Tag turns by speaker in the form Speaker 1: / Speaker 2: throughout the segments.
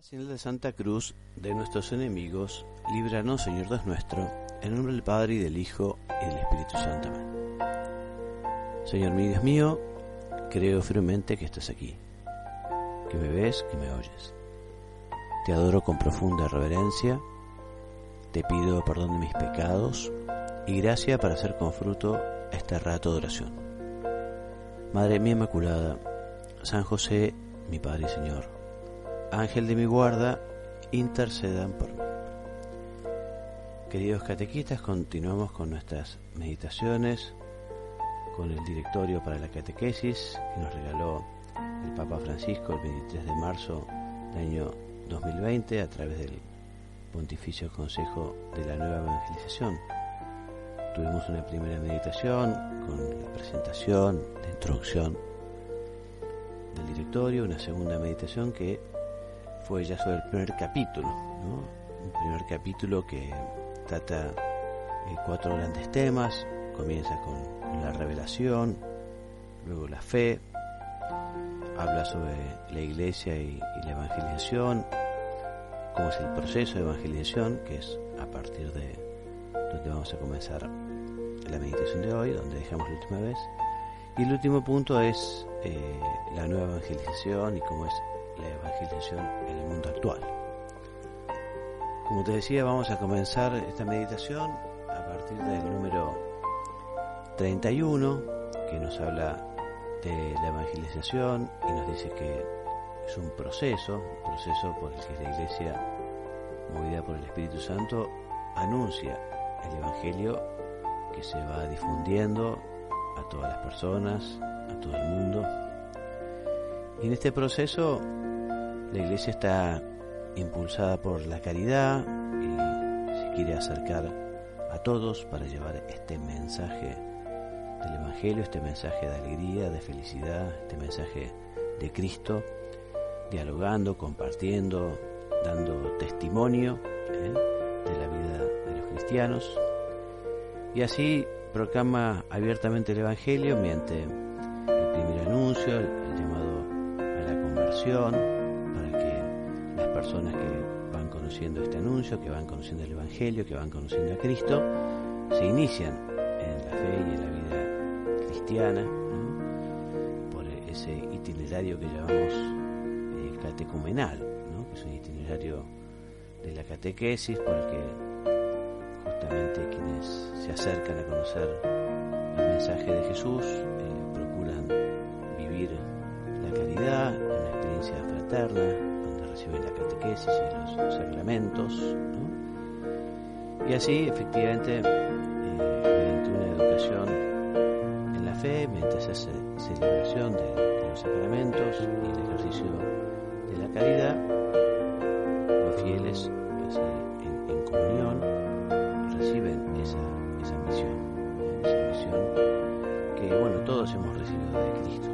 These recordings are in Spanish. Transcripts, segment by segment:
Speaker 1: Señal de Santa Cruz de nuestros enemigos, líbranos, Señor Dios nuestro, en nombre del Padre, y del Hijo, y del Espíritu Santo. Amén. Señor mío, Dios mío, creo firmemente que estás aquí, que me ves, que me oyes. Te adoro con profunda reverencia, te pido perdón de mis pecados y gracia para hacer con fruto este rato de oración. Madre mía Inmaculada, San José, mi Padre y Señor, Ángel de mi guarda, intercedan por mí. Queridos catequistas, continuamos con nuestras meditaciones, con el directorio para la catequesis que nos regaló el Papa Francisco el 23 de marzo del año 2020 a través del Pontificio Consejo de la Nueva Evangelización. Tuvimos una primera meditación con la presentación, la introducción del directorio, una segunda meditación que fue ya sobre el primer capítulo, ¿no? Un primer capítulo que trata 4 grandes temas. Comienza con la revelación, luego la fe, habla sobre la iglesia y la evangelización, cómo es el proceso de evangelización, que es a partir de donde vamos a comenzar la meditación de hoy, donde dejamos la última vez. Y el último punto es la nueva evangelización y cómo es la evangelización en el mundo actual. Como te decía, vamos a comenzar esta meditación a partir del número 31, que nos habla de la evangelización y nos dice que es un proceso por el que la Iglesia, movida por el Espíritu Santo, anuncia el Evangelio que se va difundiendo a todas las personas, a todo el mundo. Y en este proceso la Iglesia está impulsada por la caridad y se quiere acercar a todos para llevar este mensaje del Evangelio, este mensaje de alegría, de felicidad, este mensaje de Cristo, dialogando, compartiendo, dando testimonio de la vida de los cristianos. Y así proclama abiertamente el Evangelio mediante el primer anuncio, el llamado a la conversión, las personas que van conociendo este anuncio, que van conociendo el Evangelio, que van conociendo a Cristo, se inician en la fe y en la vida cristiana, ¿no? Por ese itinerario que llamamos catecumenal, ¿no? Que es un itinerario de la catequesis por el que justamente quienes se acercan a conocer el mensaje de Jesús procuran vivir la caridad, una experiencia fraterna, reciben la catequesis y los sacramentos, ¿no? Y así efectivamente mediante una educación en la fe, mediante esa celebración de los sacramentos y el ejercicio de la caridad, los fieles así, en comunión reciben esa misión que bueno, todos hemos recibido de Cristo.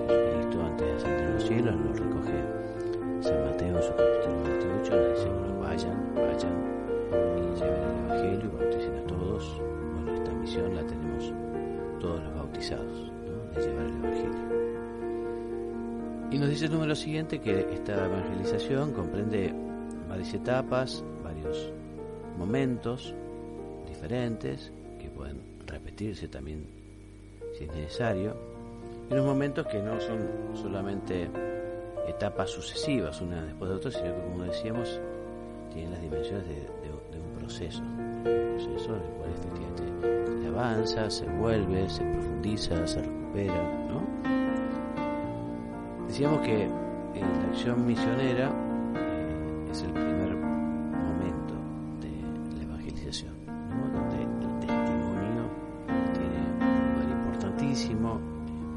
Speaker 1: Jesucristo, antes de ascender a los cielos, lo recoge San Mateo en su capítulo 28, nos dice: bueno, vayan y lleven el Evangelio y bauticen a todos. Bueno, esta misión la tenemos todos los bautizados, ¿no? De llevar el Evangelio. Y nos dice el número siguiente que esta evangelización comprende varias etapas, varios momentos diferentes que pueden repetirse también si es necesario, y unos momentos que no son solamente etapas sucesivas una después de otra, sino que, como decíamos, tienen las dimensiones de un proceso en el cual efectivamente se avanza, se vuelve, se profundiza, se recupera, ¿no? Decíamos que la acción misionera es el primer momento de la evangelización, ¿no? Donde el testimonio tiene un lugar importantísimo,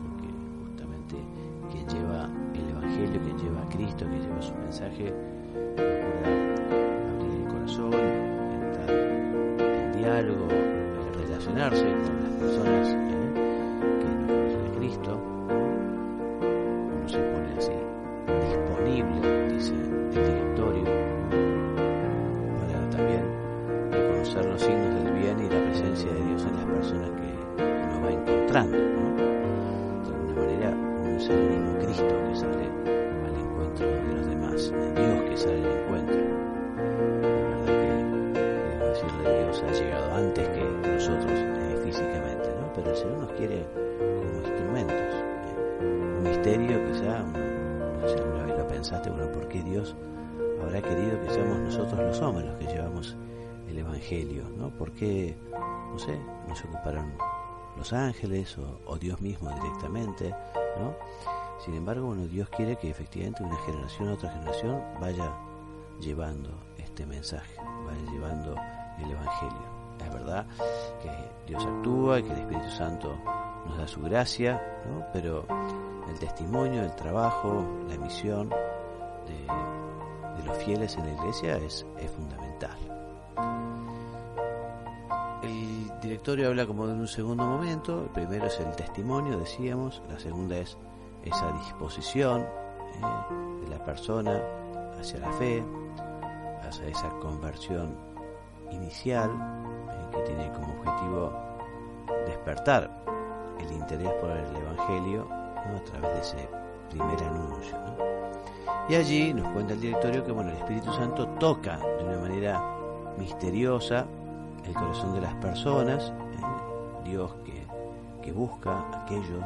Speaker 1: porque justamente quien lleva el Evangelio, que lleva a Cristo, que lleva su mensaje, procura abrir el corazón, entrar en diálogo, relacionarse con las personas que no conocen a Cristo. Uno se pone así disponible, dice el directorio, para también reconocer los signos del bien y la presencia de Dios en las personas que uno va encontrando, ¿no? De alguna manera uno es el mismo Cristo que sale al encuentro de los demás, de Dios. empezar el encuentro. La verdad que podemos decirle Dios ha llegado antes que nosotros físicamente, ¿no? Pero el Señor nos quiere como instrumentos. Un misterio quizá, no sé, alguna vez lo pensaste, bueno, ¿por qué Dios habrá querido que seamos nosotros los hombres los que llevamos el Evangelio, ¿no? ¿Por qué, no sé, nos ocuparon los ángeles o Dios mismo directamente, ¿no? Sin embargo, bueno, Dios quiere que efectivamente una generación a otra generación vaya llevando este mensaje, vaya llevando el Evangelio. Es verdad que Dios actúa y que el Espíritu Santo nos da su gracia, ¿no? Pero el testimonio, el trabajo, la misión de los fieles en la iglesia es fundamental. El directorio habla como de un segundo momento. El primero es el testimonio, decíamos. La segunda es esa disposición de la persona hacia la fe, hacia esa conversión inicial que tiene como objetivo despertar el interés por el Evangelio, ¿no? A través de ese primer anuncio, ¿no? Y allí nos cuenta el directorio que bueno, el Espíritu Santo toca de una manera misteriosa el corazón de las personas, Dios que busca a aquellos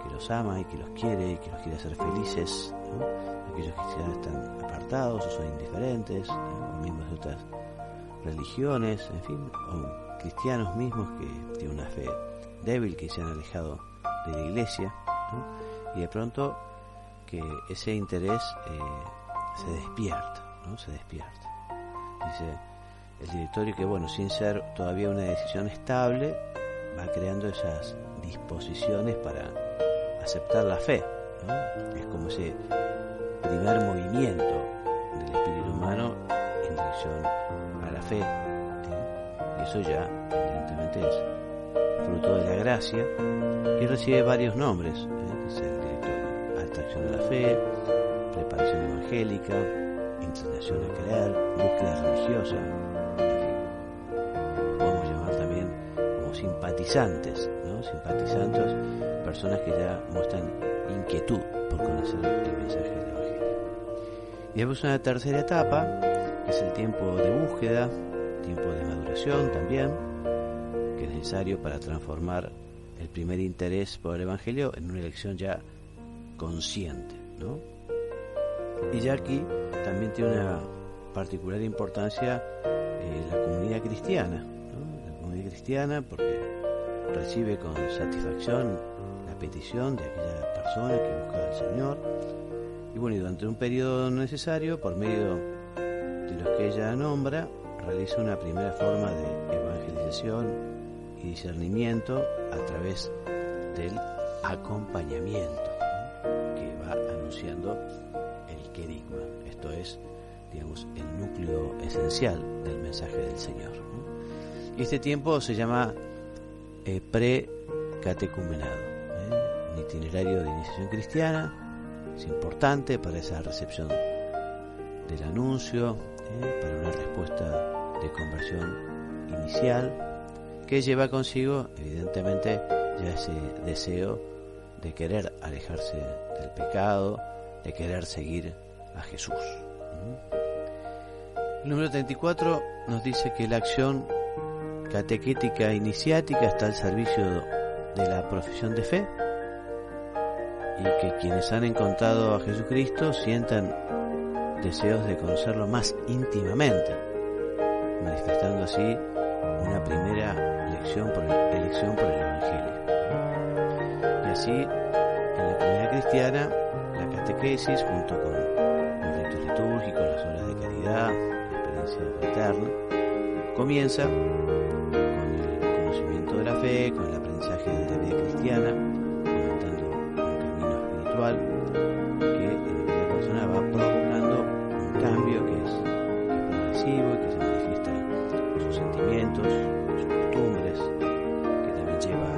Speaker 1: que los ama y que los quiere hacer felices, ¿no? Aquellos que quizás están apartados o son indiferentes, o miembros de otras religiones, en fin, o cristianos mismos que tienen una fe débil, que se han alejado de la iglesia, ¿no? Y de pronto que ese interés se despierta, ¿no? Se despierta. Dice el directorio que bueno, sin ser todavía una decisión estable, va creando esas disposiciones para aceptar la fe, ¿no? Es como ese primer movimiento del espíritu humano en dirección a la fe, y eso ya evidentemente es fruto de la gracia y recibe varios nombres, dice el directorio: atracción a la fe, preparación evangélica, inclinación a creer, búsqueda religiosa, en fin, podemos llamar también como simpatizantes, ¿no? Simpatizantes, personas que ya muestran inquietud por conocer el mensaje del Evangelio. Y después una tercera etapa, que es el tiempo de búsqueda, tiempo de maduración también, que es necesario para transformar el primer interés por el Evangelio en una elección ya consciente, ¿no? Y ya aquí también tiene una particular importancia la comunidad cristiana, ¿no? La comunidad cristiana, porque recibe con satisfacción la petición de aquella persona que busca al Señor, y bueno, y durante un periodo necesario, por medio de los que ella nombra, realiza una primera forma de evangelización y discernimiento a través del acompañamiento, ¿no? Que va anunciando el querigma, esto es, digamos, el núcleo esencial del mensaje del Señor, ¿no? Y este tiempo se llama pre-catecumenado, un itinerario de iniciación cristiana. Es importante para esa recepción del anuncio, para una respuesta de conversión inicial, que lleva consigo, evidentemente, ya ese deseo de querer alejarse del pecado, de querer seguir a Jesús. El número 34 nos dice que la acción catequética iniciática está al servicio de la profesión de fe, y que quienes han encontrado a Jesucristo sientan deseos de conocerlo más íntimamente, manifestando así una primera elección por el Evangelio. Y así, en la comunidad cristiana, la catequesis, junto con los ritos litúrgicos, las obras de caridad, la experiencia fraterna, comienza con el conocimiento de la fe, con el aprendizaje de la vida cristiana, fomentando un camino espiritual que en aquella persona va provocando un cambio que es progresivo y que se manifiesta en sus sentimientos, en sus costumbres, que también lleva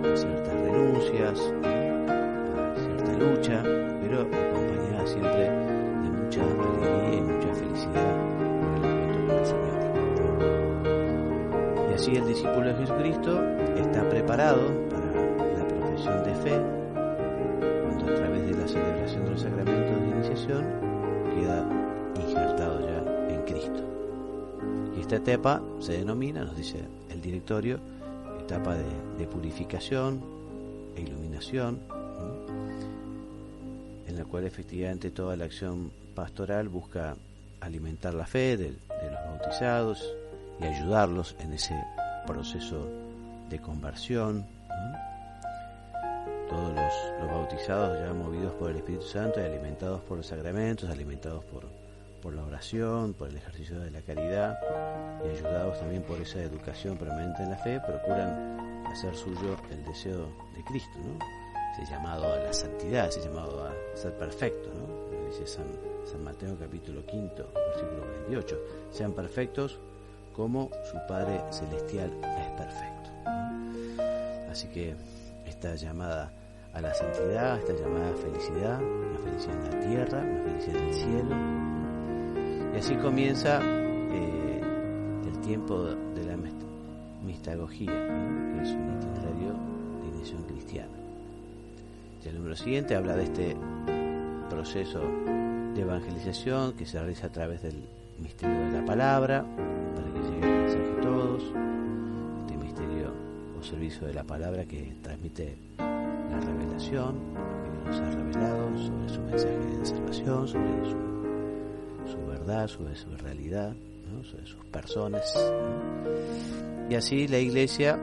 Speaker 1: a ciertas renuncias, a cierta lucha, pero acompañada siempre de mucha alegría y mucha felicidad por el encuentro con el Señor. Y así el discípulo de Jesucristo está preparado para la profesión de fe, cuando a través de la celebración de los sacramentos de iniciación queda esta etapa se denomina, nos dice el directorio, etapa de purificación e iluminación, en la cual efectivamente toda la acción pastoral busca alimentar la fe de los bautizados y ayudarlos en ese proceso de conversión. Todos los bautizados ya movidos por el Espíritu Santo y alimentados por los sacramentos, alimentados por la oración, por el ejercicio de la caridad y ayudados también por esa educación permanente en la fe, procuran hacer suyo el deseo de Cristo, ¿no? Ese llamado a la santidad, ese llamado a ser perfecto, ¿no? Dice San Mateo capítulo 5, versículo 28, sean perfectos como su Padre Celestial es perfecto, ¿no? Así que esta llamada a la santidad, esta llamada a felicidad, una felicidad en la tierra, una felicidad en el cielo. Y así comienza el tiempo de la mistagogía, ¿no? Que es un itinerario de iniciación cristiana. Y el número siguiente habla de este proceso de evangelización que se realiza a través del misterio de la palabra, para que llegue el mensaje a todos. Este misterio o servicio de la palabra que transmite la revelación, que Dios nos ha revelado sobre su mensaje de salvación, sobre su verdad, sobre su realidad, ¿no? Sobre sus personas, ¿no? Y así la Iglesia,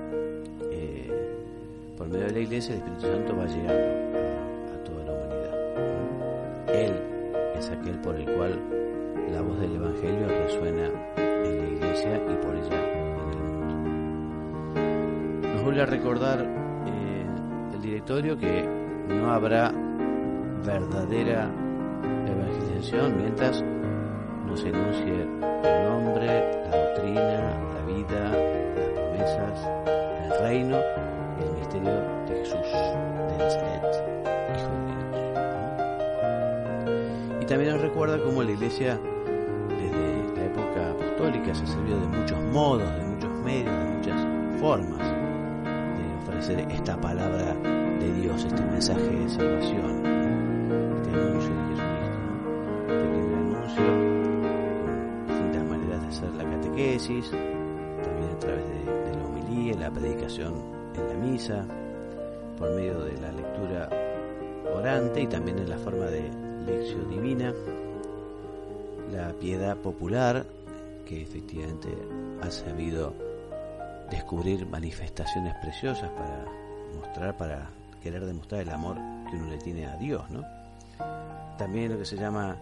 Speaker 1: por medio de la Iglesia, el Espíritu Santo va llegando a toda la humanidad. Él es aquel por el cual la voz del Evangelio resuena en la Iglesia y por ella en el mundo. Nos vuelve a recordar el directorio que no habrá verdadera evangelización mientras no se enuncie el nombre, la doctrina, la vida, las promesas, el reino y el misterio de Jesús de Nazaret, Hijo de Dios. Y también nos recuerda cómo la Iglesia desde la época apostólica se sirvió de muchos modos, de muchos medios, de muchas formas de ofrecer esta palabra de Dios, este mensaje de salvación, este anuncio de Jesucristo, ¿no? Este primer anuncio, distintas maneras de hacer la catequesis, también a través de la homilía, la predicación en la misa, por medio de la lectura orante y también en la forma de lección divina, la piedad popular, que efectivamente ha sabido descubrir manifestaciones preciosas para querer demostrar el amor que uno le tiene a Dios, ¿no? También lo que se llama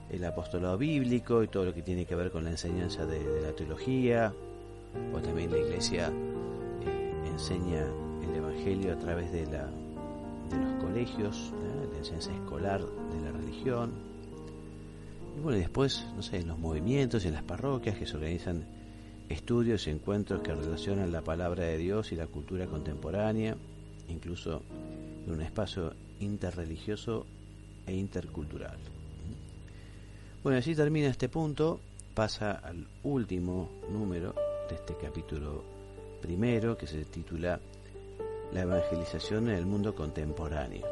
Speaker 1: el apostolado bíblico y todo lo que tiene que ver con la enseñanza de la teología, o también la Iglesia enseña el Evangelio a través de los colegios, ¿no? La enseñanza escolar de la religión. Y bueno, y después, no sé, en los movimientos y en las parroquias que se organizan estudios y encuentros que relacionan la palabra de Dios y la cultura contemporánea, incluso en un espacio interreligioso e intercultural. Bueno, así termina este punto, pasa al último número de este capítulo primero, que se titula La evangelización en el mundo contemporáneo,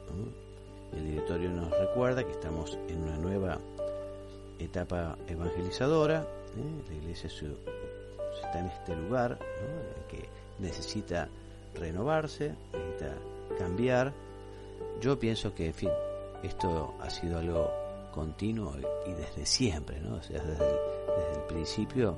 Speaker 1: ¿no? El directorio nos recuerda que estamos en una nueva etapa evangelizadora, la Iglesia está en este lugar, ¿no? En el que necesita renovarse, necesita cambiar. Yo pienso que, en fin, esto ha sido algo continuo y desde siempre, ¿no? O sea, desde el principio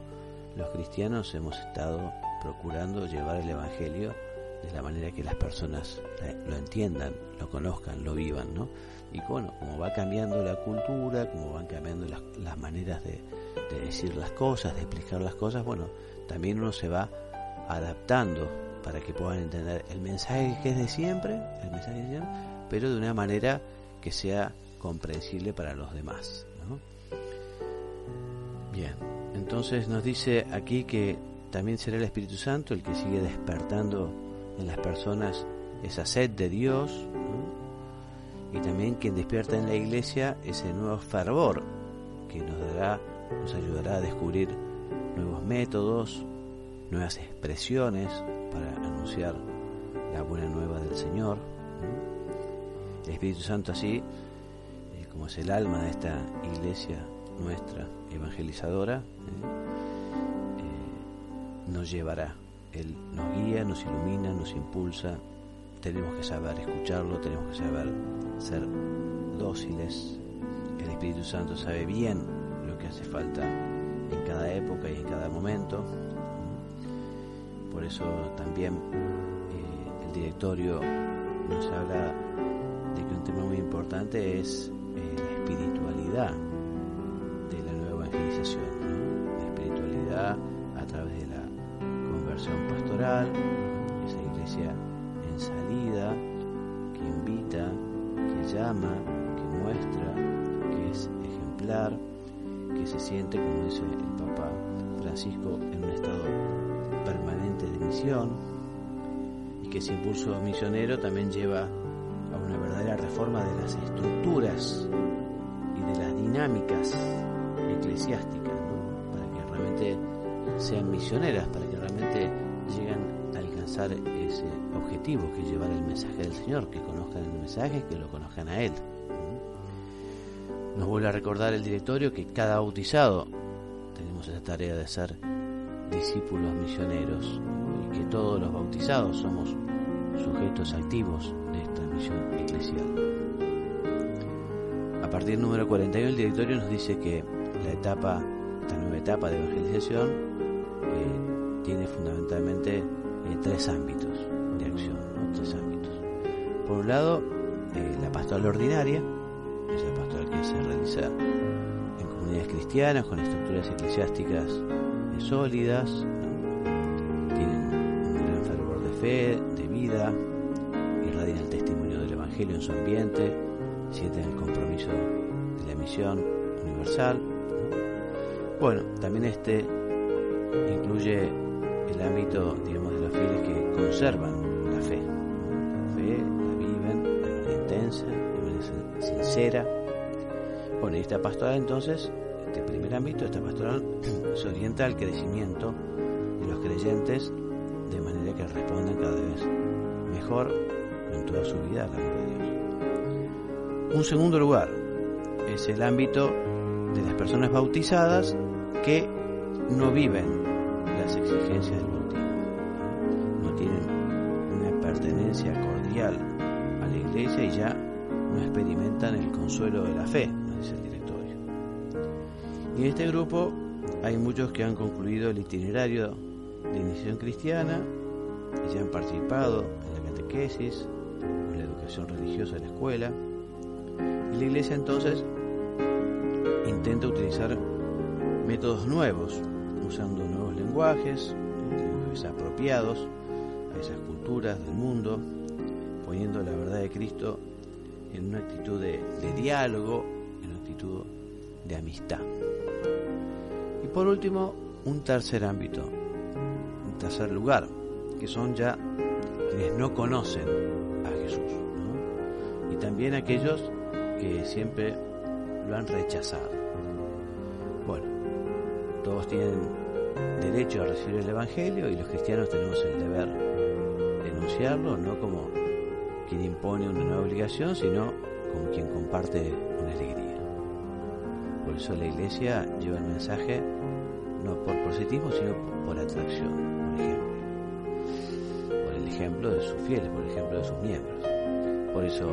Speaker 1: los cristianos hemos estado procurando llevar el Evangelio de la manera que las personas lo entiendan, lo conozcan, lo vivan, ¿no? Y bueno, como va cambiando la cultura, como van cambiando las maneras de decir las cosas, de explicar las cosas, bueno, también uno se va adaptando para que puedan entender el mensaje que es de siempre, pero de una manera que sea comprensible para los demás, ¿no? Bien, entonces nos dice aquí que también será el Espíritu Santo el que sigue despertando en las personas esa sed de Dios, ¿no? Y también quien despierta en la Iglesia ese nuevo fervor que nos ayudará a descubrir nuevos métodos, nuevas expresiones para anunciar la buena nueva del Señor, ¿no? El Espíritu Santo así, como es el alma de esta Iglesia nuestra evangelizadora, nos llevará. Él nos guía, nos ilumina, nos impulsa. Tenemos que saber escucharlo, tenemos que saber ser dóciles. El Espíritu Santo sabe bien lo que hace falta en cada época y en cada momento. Por eso también el directorio nos habla de que un tema muy importante es la espiritualidad de la nueva evangelización, ¿no? La espiritualidad a través de la conversión pastoral, esa iglesia en salida, que invita, que llama, que muestra, que es ejemplar, que se siente, como dice el Papa Francisco, en un estado permanente de misión, y que ese impulso misionero también lleva a una verdadera reforma de las estructuras y de las dinámicas eclesiásticas, ¿no? Para que realmente sean misioneras, para que realmente lleguen a alcanzar ese objetivo, que es llevar el mensaje del Señor, que conozcan el mensaje, que lo conozcan a Él. Nos vuelve a recordar el directorio que cada bautizado tenemos esa tarea de ser discípulos misioneros, y que todos los bautizados somos sujetos activos de esta misión eclesial. A partir del número 41 el directorio nos dice que esta nueva etapa de evangelización tiene fundamentalmente tres ámbitos de acción, ¿no? Tres ámbitos. Por un lado, la pastoral ordinaria, es la pastoral que se realiza en comunidades cristianas con estructuras eclesiásticas sólidas, ¿no? Tienen un gran fervor de fe, de vida, irradian el testimonio del Evangelio en su ambiente, sienten el compromiso de la misión universal, ¿no? Bueno, también incluye el ámbito, digamos, de los fieles que conservan la fe, la viven de manera intensa, de manera sincera. Bueno, y esta pastoral entonces, este primer ámbito, esta pastoral se orienta al crecimiento de los creyentes de manera que respondan cada vez mejor en toda su vida al amor de Dios. Un segundo lugar es el ámbito de las personas bautizadas que no viven las exigencias del bautismo, no tienen una pertenencia cordial a la iglesia y ya no experimentan el consuelo de la fe, nos dice el directorio. Y en este grupo hay muchos que han concluido el itinerario de iniciación cristiana y ya han participado en la catequesis, en la educación religiosa de la escuela, y la iglesia entonces intenta utilizar métodos nuevos, usando nuevos lenguajes apropiados a esas culturas del mundo, poniendo la verdad de Cristo en una actitud de diálogo, en una actitud de amistad. Y por último, un tercer ámbito, un tercer lugar, que son ya quienes no conocen a Jesús, ¿no? Y también aquellos que siempre lo han rechazado. Bueno, todos tienen derecho a recibir el Evangelio y los cristianos tenemos el deber de anunciarlo, no como quien impone una nueva obligación, sino como quien comparte una alegría. Por eso la iglesia lleva el mensaje no por proselitismo, sino por atracción, por el ejemplo de sus fieles, por el ejemplo de sus miembros. Por eso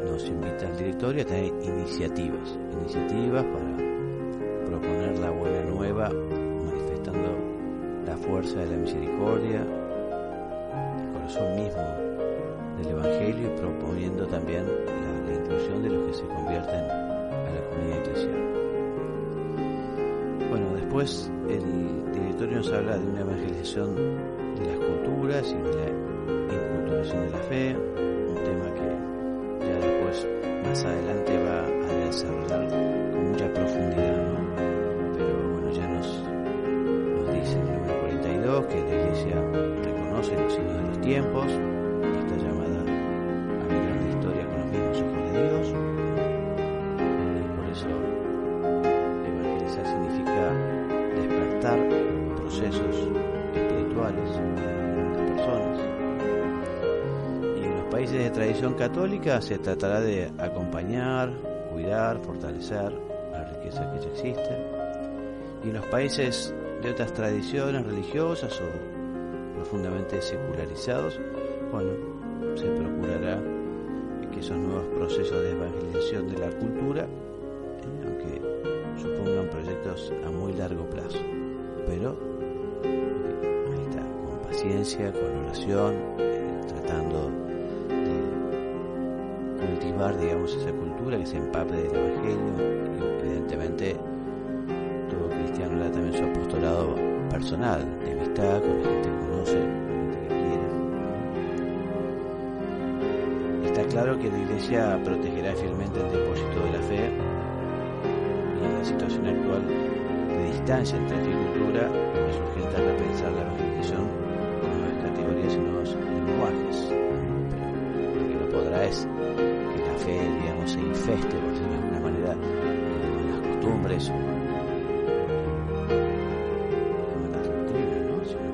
Speaker 1: nos invita el directorio a tener iniciativas para proponer la buena nueva, manifestando la fuerza de la misericordia, el corazón mismo del Evangelio, y proponiendo también la inclusión de los que se convierten a la comunidad eclesial. Bueno, después el directorio nos habla de una evangelización de las culturas y de la inculturación de la fe, un tema que ya después, más adelante, va a desarrollar con mucha profundidad, ¿no? Pero bueno, ya nos dice en el número 42 que la Iglesia reconoce los signos de los tiempos y está llamada a mirar la historia con los mismos ojos de Dios, y por eso evangelizar significa despertar procesos espirituales en las personas. Y en los países de tradición católica se tratará de acompañar, cuidar, fortalecer la riqueza que ya existe. Y en los países de otras tradiciones religiosas o profundamente secularizados, bueno, se procurará que esos nuevos procesos de evangelización de la cultura, aunque supongan proyectos a muy largo plazo, pero ahí está, con paciencia, con oración, tratando de cultivar, digamos, esa cultura que se empape del Evangelio, y evidentemente todo cristiano le da también su apostolado personal, de amistad con la gente que conoce, con la gente que quiere. Está claro que la Iglesia protegerá fielmente el depósito de la fe, y en la situación actual de distancia entre fe y cultura es urgente repensar la evangelización con nuevas categorías y nuevos lenguajes. Pero lo que no podrá es que la fe, digamos, se infeste, por decirlo de alguna manera, con las costumbres o con las doctrinas, ¿no? Sino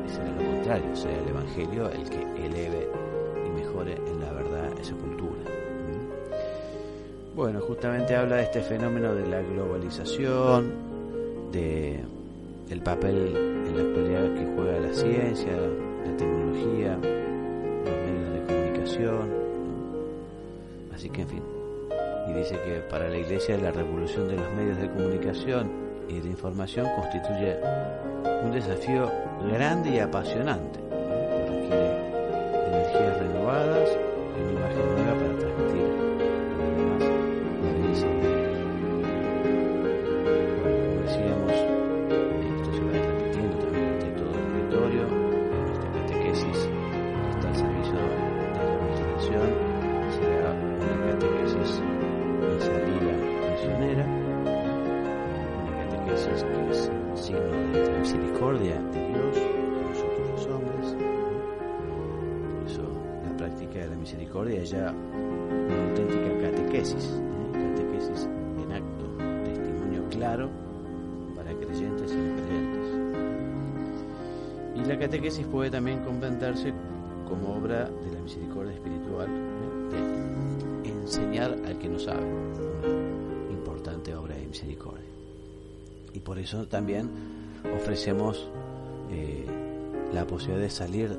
Speaker 1: que será lo contrario, será el Evangelio el que eleve y mejore en la verdad esa cultura. Bueno, justamente habla de este fenómeno de la globalización, del papel en la actualidad que juega la ciencia, la tecnología, los medios de comunicación, ¿no? Así que, en fin, y dice que para la Iglesia la revolución de los medios de comunicación y de información constituye un desafío grande y apasionante, que requiere energías renovadas y una imagen nueva para transmitir a los demás la belleza de Dios. Bueno, como decíamos, esto se va repitiendo también ante todo el auditorio, en nuestra catequesis que está al servicio de la evangelización. Será una catequesis en salida misionera, una catequesis que es signo de la misericordia de Dios con nosotros los hombres. Por eso la práctica de la misericordia es ya una auténtica catequesis, catequesis en acto, testimonio claro para creyentes y no creyentes. Y la catequesis puede también comprenderse como obra de la misericordia espiritual, de enseñar al que no sabe, una importante obra de misericordia. Y por eso también ofrecemos la posibilidad de salir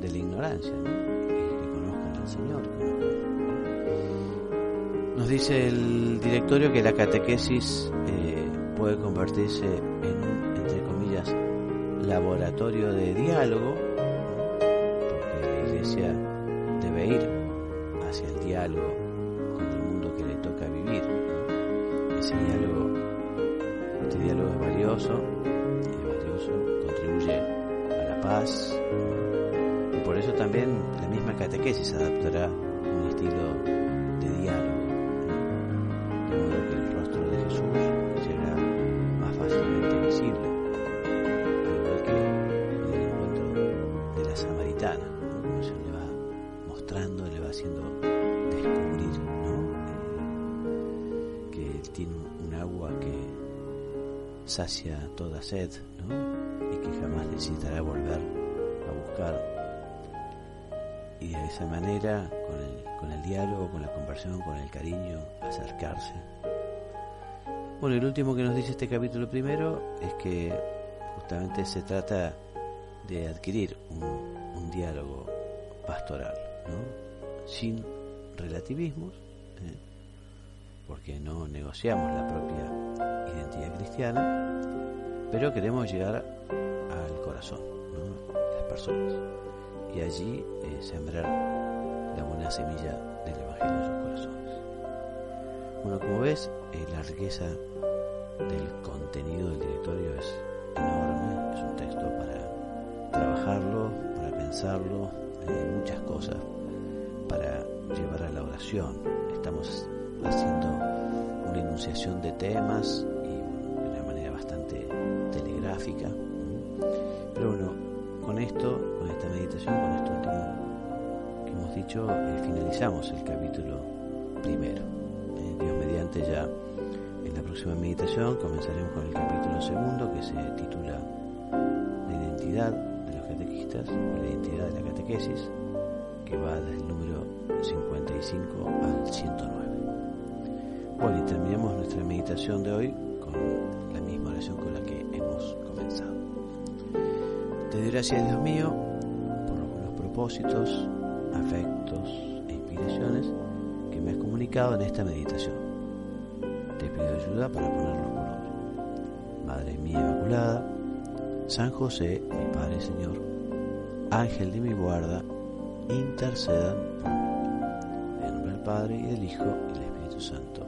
Speaker 1: de la ignorancia, ¿no? Y que conozcan al Señor. Nos dice el directorio que la catequesis puede convertirse en un, entre comillas, laboratorio de diálogo, porque la Iglesia debe ir hacia el diálogo con el mundo que le toca vivir. Este diálogo es valioso, contribuye a la paz, y por eso también la misma catequesis adaptará un estilo de diálogo, de modo que el rostro de Jesús será más fácilmente visible, al igual que en el encuentro de la samaritana, ¿no? Como se le va mostrando, le va haciendo descubrir, ¿no? Que tiene un agua que sacia toda sed, ¿no? Y que jamás necesitará volver a buscar. Y de esa manera, con el diálogo, con la conversión, con el cariño, acercarse. Bueno, y el último que nos dice este capítulo primero es que justamente se trata de adquirir un diálogo pastoral, ¿no? Sin relativismos, porque no negociamos la propia identidad cristiana, pero queremos llegar al corazón, ¿no? De las personas, y allí sembrar la buena semilla del Evangelio en sus corazones. Bueno, como ves, la riqueza del contenido del directorio es enorme, es un texto para trabajarlo, para pensarlo, muchas cosas para llevar a la oración. Estamos haciendo una enunciación de temas y de una manera bastante telegráfica, pero bueno, con esto, con esta meditación, con esto último que hemos dicho, finalizamos el capítulo primero. Dios mediante, ya en la próxima meditación comenzaremos con el capítulo segundo, que se titula La identidad de los catequistas, o la identidad de la catequesis, que va desde el número 55 al 109. Bueno, y terminamos nuestra meditación de hoy con la misma oración con la que hemos comenzado. Te doy gracias, Dios mío, por los buenos propósitos, afectos e inspiraciones que me has comunicado en esta meditación. Te pido ayuda para ponerlos por obra. Madre mía Inmaculada, San José, mi Padre y Señor, Ángel de mi guarda, intercedan por mí. En nombre del Padre, y del Hijo, y del Espíritu Santo.